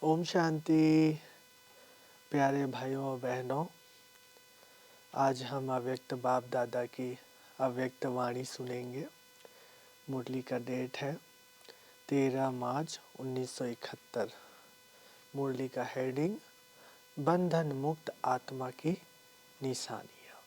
ओम शांति। प्यारे भाइयों और बहनों, आज हम अव्यक्त बाप दादा की अव्यक्त वाणी सुनेंगे। मुरली का डेट है 13 मार्च 1971। मुरली का हेडिंग बंधन मुक्त आत्मा की निशानियाँ।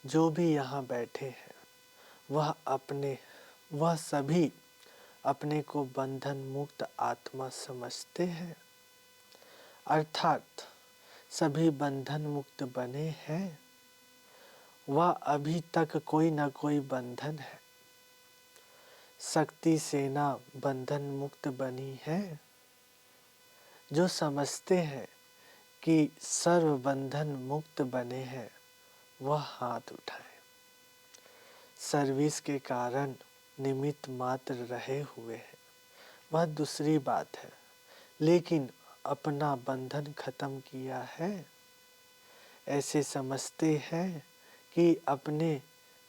जो भी यहाँ बैठे हैं वह सभी अपने को बंधन मुक्त आत्मा समझते हैं, अर्थात सभी बंधन मुक्त बने हैं। वह अभी तक कोई न कोई बंधन है। शक्ति सेना बंधन मुक्त बनी है। जो समझते हैं कि सर्व बंधन मुक्त बने हैं वह हाथ उठाए। सर्विस के कारण निमित्त मात्र रहे हुए हैं वह दूसरी बात है, लेकिन अपना बंधन खत्म किया है। ऐसे समझते हैं कि अपने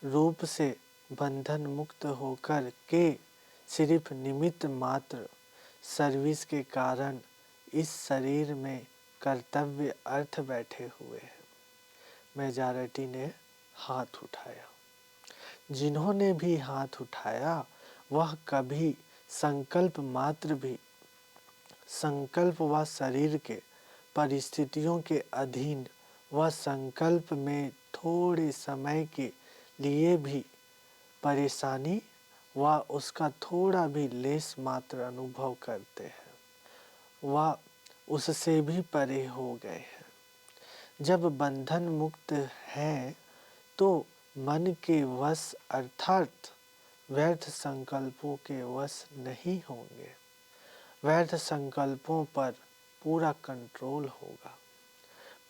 रूप से बंधन मुक्त होकर के सिर्फ निमित्त मात्र सर्विस के कारण इस शरीर में कर्तव्य अर्थ बैठे हुए हैं। मेजॉरिटी ने हाथ उठाया। जिन्होंने भी हाथ उठाया वह कभी संकल्प मात्र भी संकल्प व शरीर के परिस्थितियों के अधीन वह संकल्प में थोड़े समय के लिए भी परेशानी व उसका थोड़ा भी लेस मात्र अनुभव करते हैं, वह उससे भी परे हो गए हैं। जब बंधन मुक्त है तो मन के वश अर्थात व्यर्थ संकल्पों के वश नहीं होंगे। व्यर्थ संकल्पों पर पूरा कंट्रोल होगा।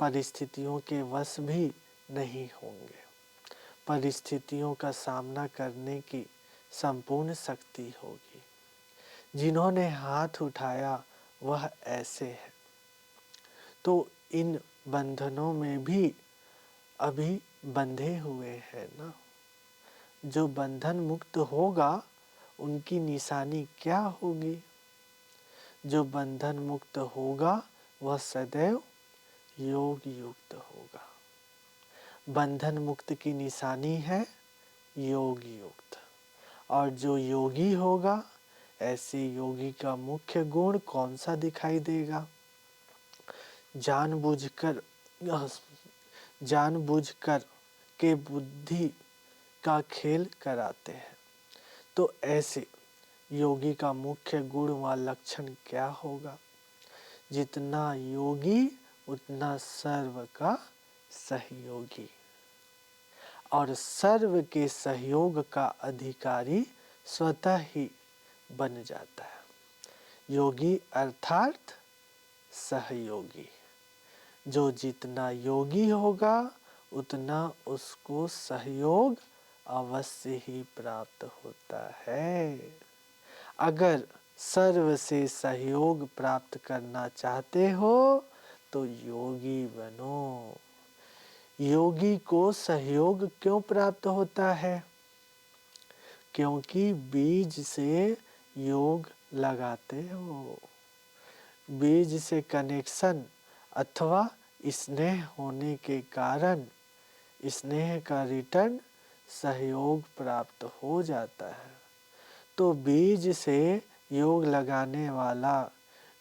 परिस्थितियों के वश भी नहीं होंगे। परिस्थितियों का सामना करने की संपूर्ण शक्ति होगी। जिन्होंने हाथ उठाया वह ऐसे है। तो इन बंधनों में भी अभी बंधे हुए हैं ना। जो बंधन मुक्त होगा उनकी निशानी क्या होगी? जो बंधन मुक्त होगा वह सदैव योग युक्त होगा। बंधन मुक्त की निशानी है योग युक्त। और जो योगी होगा, ऐसे योगी का मुख्य गुण कौन सा दिखाई देगा? जानबूझकर के बुद्धि का खेल कराते हैं। तो ऐसे योगी का मुख्य गुण व लक्षण क्या होगा? जितना योगी उतना सर्व का सहयोगी, और सर्व के सहयोग का अधिकारी स्वतः ही बन जाता है। योगी अर्थात सहयोगी। जो जितना योगी होगा उतना उसको सहयोग अवश्य ही प्राप्त होता है। अगर सर्व से सहयोग प्राप्त करना चाहते हो तो योगी बनो। योगी को सहयोग क्यों प्राप्त होता है? क्योंकि बीज से योग लगाते हो। बीज से कनेक्शन अथवा स्नेह होने के कारण स्नेह का रिटर्न सहयोग प्राप्त हो जाता है। तो बीज से योग लगाने वाला,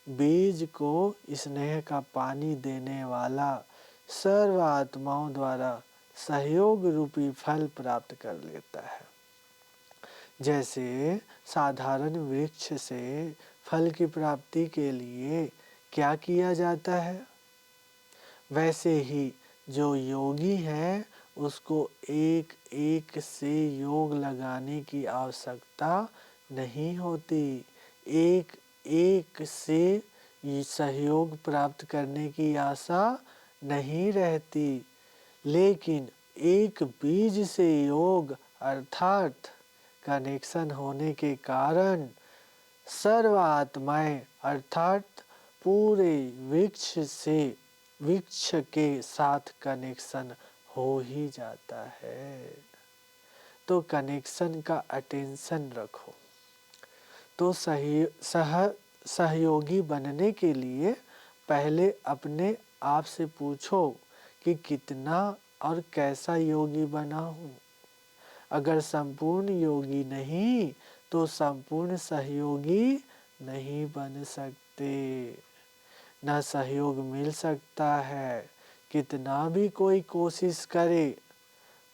बीज को स्नेह का पानी देने वाला सर्व आत्माओं द्वारा सहयोग रूपी फल प्राप्त कर लेता है। जैसे साधारण वृक्ष से फल की प्राप्ति के लिए क्या किया जाता है, वैसे ही जो योगी है उसको एक एक से योग लगाने की आवश्यकता नहीं होती। एक एक से सहयोग प्राप्त करने की आशा नहीं रहती। लेकिन एक बीज से योग अर्थात कनेक्शन होने के कारण सर्व आत्माएं अर्थात पूरे वृक्ष के साथ कनेक्शन हो ही जाता है। तो कनेक्शन का अटेंशन रखो। तो सहयोगी बनने के लिए पहले अपने आप से पूछो कि कितना और कैसा योगी बना हूँ। अगर संपूर्ण योगी नहीं तो संपूर्ण सहयोगी नहीं बन सकते। न सहयोग मिल सकता है कितना भी कोई कोशिश करे,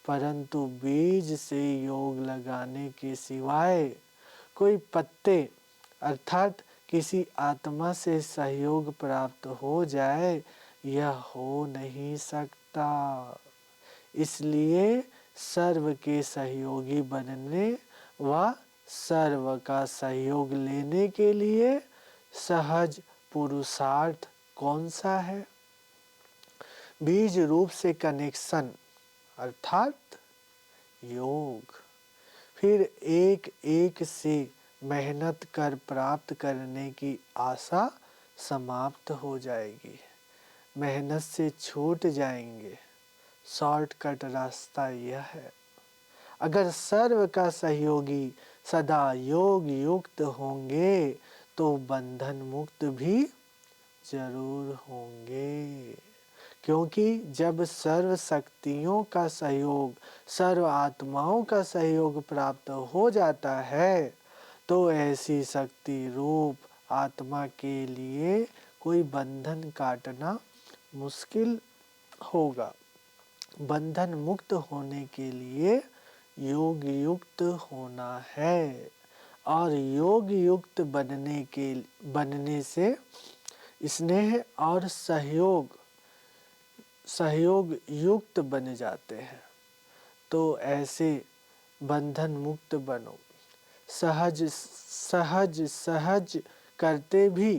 परंतु बीज से योग लगाने के सिवाय कोई पत्ते अर्थात किसी आत्मा से सहयोग प्राप्त हो जाए यह हो नहीं सकता। इसलिए सर्व के सहयोगी बनने व सर्व का सहयोग लेने के लिए सहज पुरुषार्थ कौन सा है? बीज रूप से कनेक्शन अर्थात योग। फिर एक एक से मेहनत कर प्राप्त करने की आशा समाप्त हो जाएगी, मेहनत से छूट जाएंगे। शॉर्टकट रास्ता यह है। अगर सर्व का सहयोगी सदा योग युक्त होंगे तो बंधन मुक्त भी जरूर होंगे, क्योंकि जब सर्व शक्तियों का सहयोग, सर्व आत्माओं का सहयोग प्राप्त हो जाता है तो ऐसी शक्ति रूप आत्मा के लिए कोई बंधन काटना मुश्किल होगा। बंधन मुक्त होने के लिए योग युक्त होना है और योग युक्त बनने से स्नेह और सहयोग युक्त बन जाते हैं। तो ऐसे बंधन मुक्त बनो। सहज सहज सहज करते भी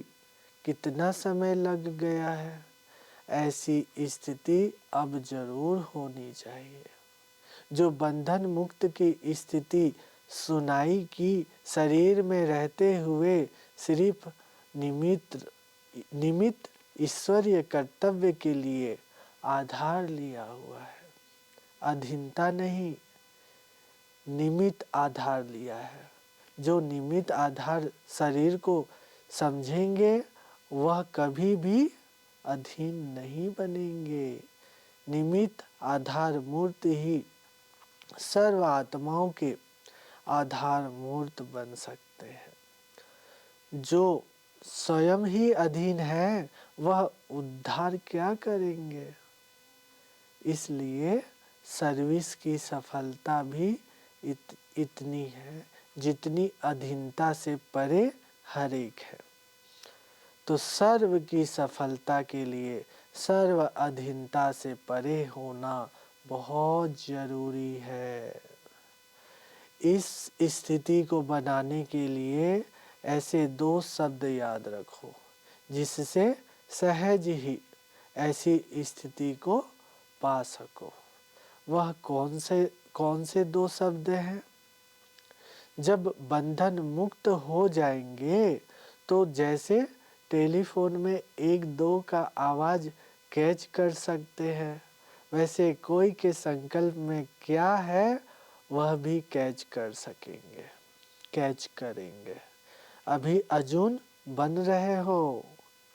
कितना समय लग गया है। ऐसी स्थिति अब जरूर होनी चाहिए। जो बंधन मुक्त की स्थिति सुनाई कि शरीर में रहते हुए सिर्फ निमित्त ईश्वरीय कर्तव्य के लिए आधार लिया हुआ है, अधीनता नहीं, निमित्त आधार लिया है। जो निमित्त आधार शरीर को समझेंगे वह कभी भी अधीन नहीं बनेंगे। निमित्त आधार मूर्ति ही सर्व आत्माओं के आधार मूर्त बन सकते हैं। जो स्वयं ही अधीन है वह उद्धार क्या करेंगे? इसलिए सर्विस की सफलता भी इतनी है जितनी अधीनता से परे हर एक है। तो सर्व की सफलता के लिए सर्व अधीनता से परे होना बहुत जरूरी है। इस स्थिति को बनाने के लिए ऐसे दो शब्द याद रखो जिससे सहज ही ऐसी स्थिति को पा सको। वह कौन से दो शब्द हैं? जब बंधन मुक्त हो जाएंगे तो जैसे टेलीफोन में एक दो का आवाज कैच कर सकते हैं, वैसे कोई के संकल्प में क्या है वह भी कैच करेंगे। अभी अर्जुन बन रहे हो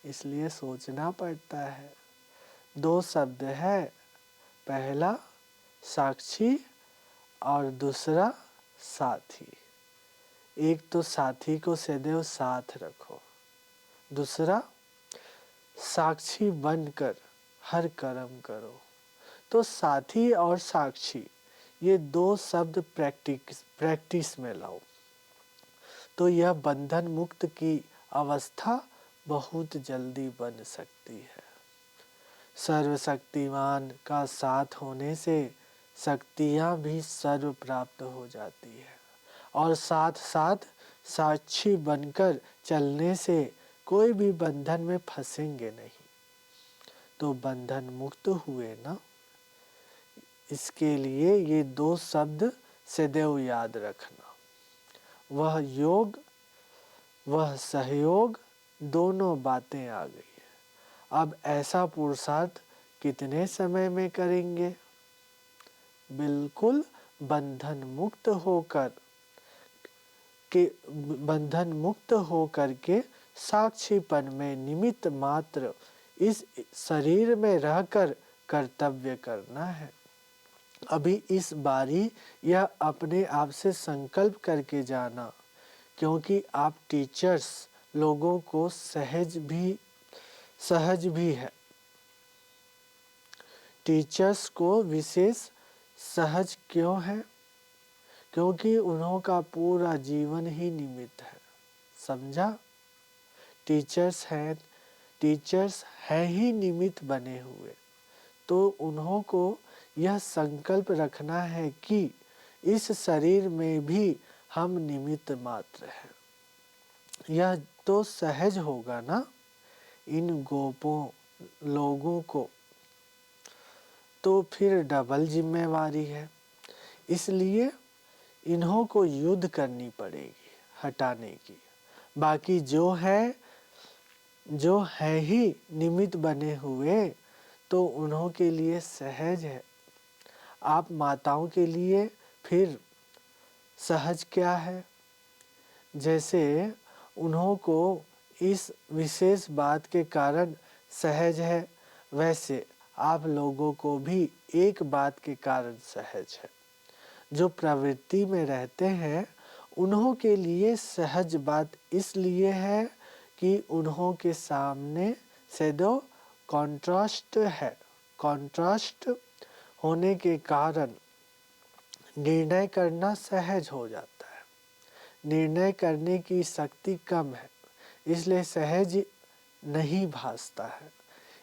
इसलिए सोचना पड़ता है। दो शब्द है, पहला साक्षी और दूसरा साथी। एक तो साथी को सदैव साथ रखो, दूसरा साक्षी बनकर हर कर्म करो। तो साथी और साक्षी ये दो शब्द प्रैक्टिस में लाओ तो यह बंधन मुक्त की अवस्था बहुत जल्दी बन सकती है। सर्वशक्तिमान का साथ होने से शक्तियाँ भी सर्व प्राप्त हो जाती है और साथ साथ साक्षी बनकर चलने से कोई भी बंधन में फंसेंगे नहीं। तो बंधन मुक्त हुए ना। इसके लिए ये दो शब्द सदैव याद रखना। वह योग वह सहयोग दोनों बातें आ गई है। अब ऐसा पुरुषार्थ कितने समय में करेंगे? बिल्कुल बंधन मुक्त होकर के साक्षीपन में निमित्त मात्र इस शरीर में रहकर कर्तव्य करना है। अभी इस बारी यह अपने आप से संकल्प करके जाना, क्योंकि आप टीचर्स लोगों को सहज भी है। टीचर्स को विशेष सहज क्यों है? क्योंकि उन्हों का पूरा जीवन ही निमित्त है। समझा? टीचर्स है ही निमित्त बने हुए, तो उन्हों को यह संकल्प रखना है कि इस शरीर में भी हम निमित्त मात्र हैं। यह तो सहज होगा ना इन गोपों लोगों को, तो फिर डबल जिम्मेवारी है। इसलिए इन्हों को युद्ध करनी पड़ेगी हटाने की। बाकी जो है ही निमित्त बने हुए, तो उन्हों के लिए सहज है। आप माताओं के लिए फिर सहज क्या है? जैसे उन्हों को इस विशेष बात के कारण सहज है, वैसे आप लोगों को भी एक बात के कारण सहज है। जो प्रवृत्ति में रहते हैं उन्हों के लिए सहज बात इसलिए है कि उन्हों के सामने से दो कॉन्ट्रास्ट है। कॉन्ट्रास्ट होने के कारण निर्णय करना सहज हो जाता है। निर्णय करने की शक्ति कम है, इसलिए सहज नहीं भासता है।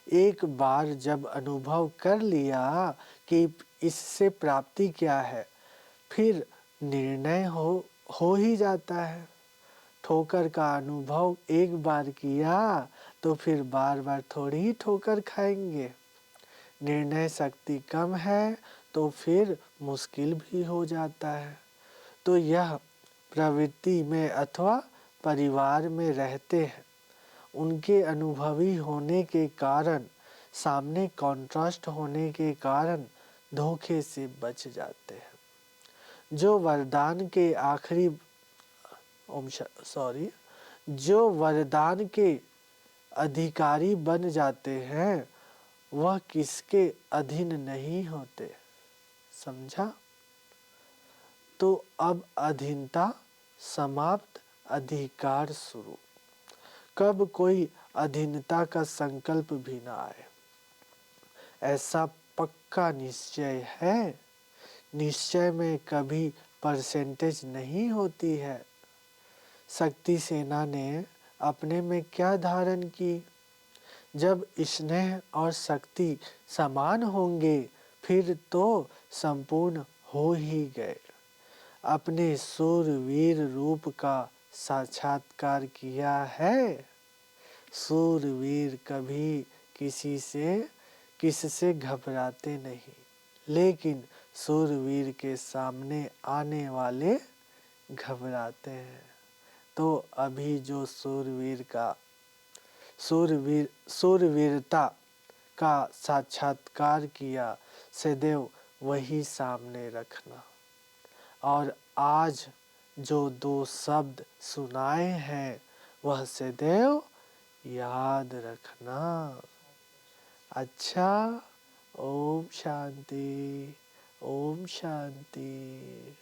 एक बार जब अनुभव कर लिया कि इससे प्राप्ति क्या है, फिर निर्णय हो ही जाता है। ठोकर का अनुभव एक बार किया तो फिर बार बार थोड़ी ही ठोकर खाएंगे। निर्णय शक्ति कम है तो फिर मुश्किल भी हो जाता है। तो यह प्रवृत्ति में अथवा परिवार में रहते हैं, उनके अनुभवी होने के कारण, सामने कॉन्ट्रास्ट होने के कारण धोखे से बच जाते हैं। जो वरदान के अधिकारी बन जाते हैं वह किसके अधीन नहीं होते। समझा? तो अब अधीनता समाप्त, अधिकार शुरू। कब कोई अधीनता का संकल्प भी ना आए, ऐसा पक्का निश्चय है। निश्चय में कभी परसेंटेज नहीं होती है। शक्ति सेना ने अपने में क्या धारण की? जब स्नेह और शक्ति समान होंगे फिर तो संपूर्ण हो ही गए। अपने सूरवीर रूप का साक्षात्कार किया है। सूरवीर कभी किससे घबराते नहीं, लेकिन सूरवीर के सामने आने वाले घबराते हैं। तो अभी जो सूरवीरता का साक्षात्कार किया, सदैव वही सामने रखना। और आज जो दो शब्द सुनाए हैं वह सदैव याद रखना। अच्छा, ओम शांति, ओम शांति।